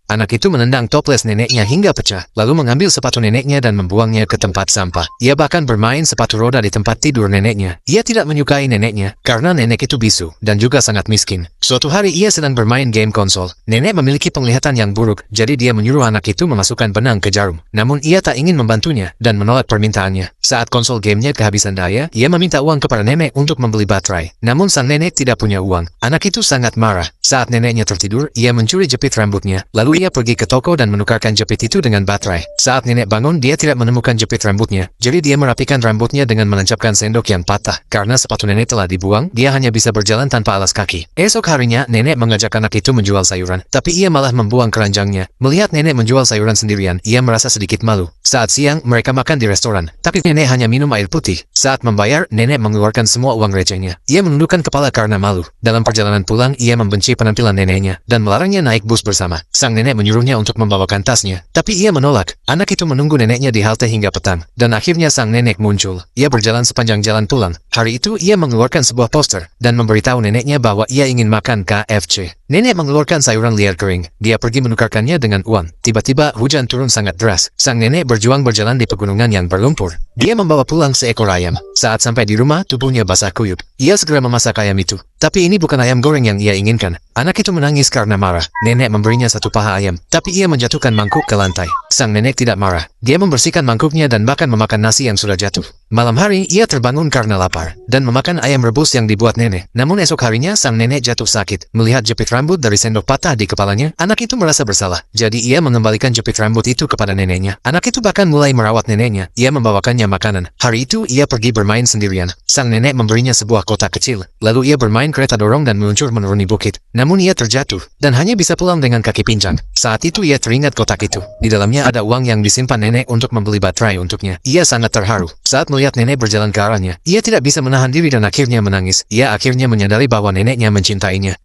Anak itu menendang toples neneknya hingga pecah, lalu mengambil sepatu neneknya dan membuangnya ke tempat sampah. Ia bahkan bermain sepatu roda di tempat tidur neneknya. Ia tidak menyukai neneknya, karena nenek itu bisu, dan juga sangat miskin. Suatu hari ia sedang bermain game konsol. Nenek memiliki penglihatan yang buruk, jadi dia menyuruh anak itu memasukkan benang ke jarum. Namun ia tak ingin membantunya, dan menolak permintaannya. Saat konsol gamenya kehabisan daya, ia meminta uang kepada nenek untuk membeli baterai. Namun sang nenek tidak punya uang. Anak itu sangat marah. Saat neneknya tertidur, ia mencuri jepit rambutnya. Lalu ia pergi ke toko dan menukarkan jepit itu dengan baterai. Saat nenek bangun, dia tidak menemukan jepit rambutnya. Jadi dia merapikan rambutnya dengan menancapkan sendok yang patah. Karena sepatu nenek telah dibuang, dia hanya bisa berjalan tanpa alas kaki. Esok harinya, nenek mengajak anak itu menjual sayuran. Tapi ia malah membuang keranjangnya. Melihat nenek menjual sayuran sendirian, ia merasa sedikit malu. Saat siang, mereka makan di restoran. Tapi nenek hanya minum air putih. Saat membayar, nenek mengeluarkan semua uang recehnya. Ia menundukkan kepala karena malu. Dalam perjalanan pulang, ia membenci penampilan neneknya dan melarangnya naik bus bersama. Sang nenek menyuruhnya untuk membawakan tasnya, tapi ia menolak. Anak itu menunggu neneknya di halte hingga petang, dan akhirnya sang nenek muncul. Ia berjalan sepanjang jalan pulang. Hari itu ia mengeluarkan sebuah poster dan memberitahu neneknya bahwa ia ingin makan KFC. Nenek mengeluarkan sayuran liar kering. Dia pergi menukarkannya dengan uang. Tiba-tiba hujan turun sangat deras. Sang nenek berjuang berjalan di pegunungan yang berlumpur. Dia membawa pulang seekor ayam. Saat sampai di rumah, tubuhnya basah kuyup. Ia segera memasak ayam itu. Tapi ini bukan ayam goreng yang ia inginkan. Anak itu menangis karena marah. Nenek memberinya satu paha ayam, tapi ia menjatuhkan mangkuk ke lantai. Sang nenek tidak marah. Dia membersihkan mangkuknya dan bahkan memakan nasi yang sudah jatuh. Malam hari, ia terbangun karena lapar dan memakan ayam rebus yang dibuat nenek. Namun esok harinya, sang nenek jatuh sakit. Melihat jepit rambut dari sendok patah di kepalanya, anak itu merasa bersalah. Jadi ia mengembalikan jepit rambut itu kepada neneknya. Anak itu bahkan mulai merawat neneknya. Ia membawakannya makanan. Hari itu, ia pergi bermain sendirian. Sang nenek memberinya sebuah kotak kecil. Lalu ia bermain kereta dorong dan meluncur menuruni bukit. Namun ia terjatuh dan hanya bisa pulang dengan kaki pincang. Saat itu ia teringat kotak itu. Di dalamnya ada uang yang disimpan nenek untuk membeli baterai untuknya. Ia sangat terharu. Saat melihat nenek berjalan ke arahnya, ia tidak bisa menahan diri dan akhirnya menangis. Ia akhirnya menyadari bahwa neneknya mencintainya.